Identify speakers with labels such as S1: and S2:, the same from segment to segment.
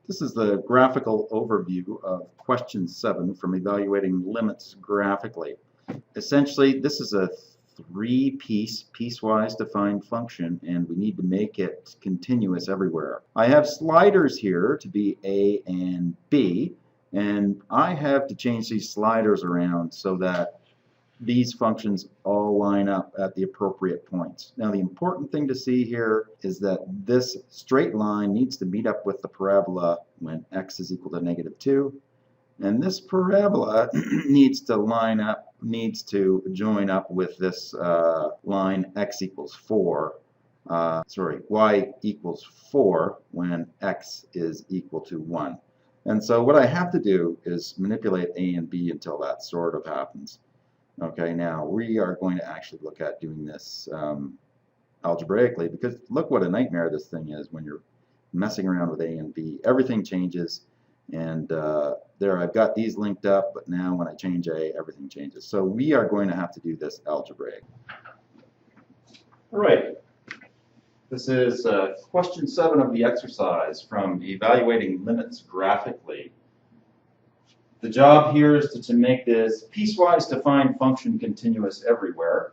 S1: This is the graphical overview of question 7 from evaluating limits graphically. Essentially, this is a piecewise defined function, and we need to make it continuous everywhere. I have sliders here to be a and b, and I have to change these sliders around so that these functions all line up at the appropriate points. Now, the important thing to see here is that this straight line needs to meet up with the parabola when x is equal to -2, and this parabola needs to join up with this line x equals 4. Y equals 4 when x is equal to 1. And so what I have to do is manipulate a and b until that sort of happens. Okay, now we are going to actually look at doing this algebraically, because look what a nightmare this thing is when you're messing around with a and b. Everything changes, and there I've got these linked up, but now when I change a, everything changes. So we are going to have to do this algebraic. All right. This is question 7 of the exercise from evaluating limits graphically. The job here is to make this piecewise defined function continuous everywhere.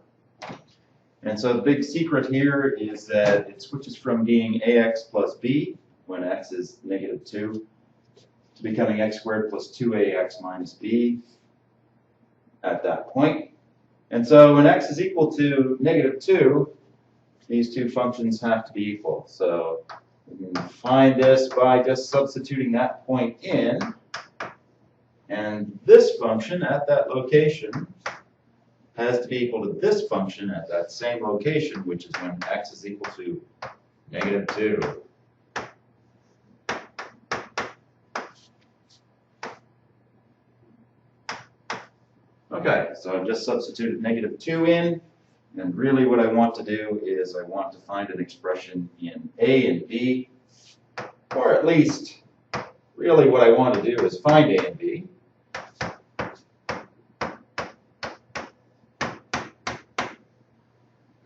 S1: And so the big secret here is that it switches from being ax plus b when x is -2 to becoming x squared plus 2ax minus b at that point. And so when x is equal to -2, these two functions have to be equal. So we can find this by just substituting that point in. And this function at that location has to be equal to this function at that same location, which is when x is equal to -2. Okay, so I've just substituted -2 in, and really what I want to do is I want to find an expression in a and b, or at least really what I want to do is find a and b.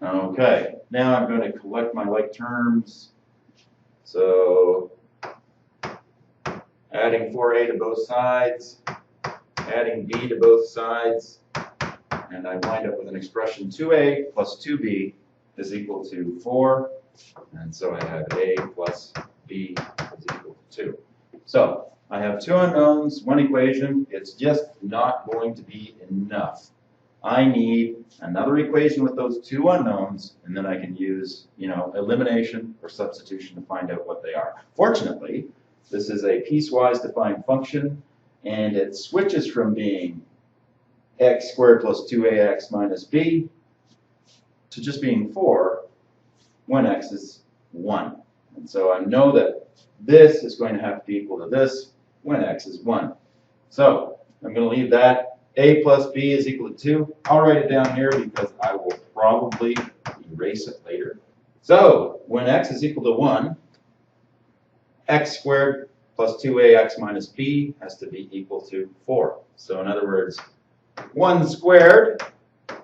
S1: Okay, now I'm going to collect my like terms. So adding 4a to both sides, adding b to both sides, and I wind up with an expression 2a plus 2b is equal to 4. And so I have a plus b is equal to 2. So I have two unknowns, one equation. It's just not going to be enough. I need another equation with those two unknowns, and then I can use, elimination or substitution to find out what they are. Fortunately, this is a piecewise defined function, and it switches from being x squared plus 2ax minus b to just being 4 when x is 1. And so I know that this is going to have to be equal to this when x is 1. So I'm going to leave that. A plus b is equal to 2. I'll write it down here because I will probably erase it later. So when x is equal to 1, x squared plus 2ax minus b has to be equal to 4. So in other words, 1 squared,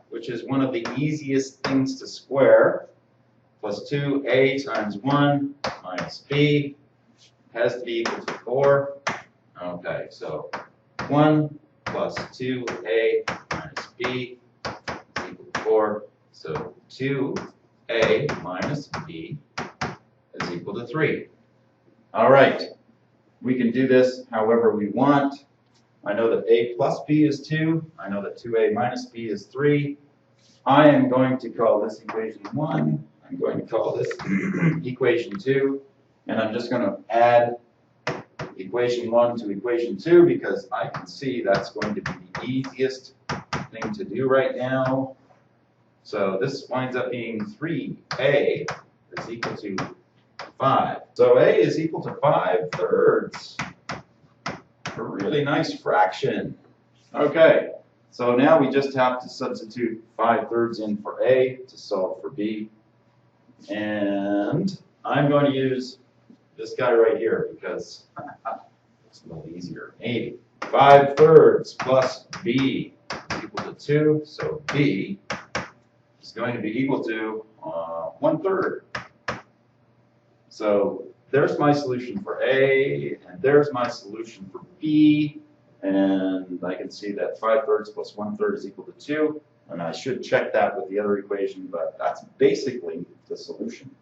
S1: which is one of the easiest things to square, plus 2a times 1 minus b has to be equal to 4. Okay, so 1 plus 2a minus b is equal to 4. So 2a minus b is equal to 3. All right, we can do this however we want. I know that a plus b is 2. I know that 2a minus b is 3. I am going to call this equation 1. I'm going to call this equation 2. And I'm just going to add equation 1 to equation 2 because I can see that's going to be the easiest thing to do right now. So this winds up being 3a is equal to 5. So a is equal to 5/3. A really nice fraction. Okay, so now we just have to substitute 5/3 in for a to solve for b. And I'm going to use this guy right here because it's a little easier. Maybe 5/3 plus b is equal to 2, so b is going to be equal to 1/3. So there's my solution for A, and there's my solution for B, and I can see that 5/3 plus 1/3 is equal to 2, and I should check that with the other equation, but that's basically the solution.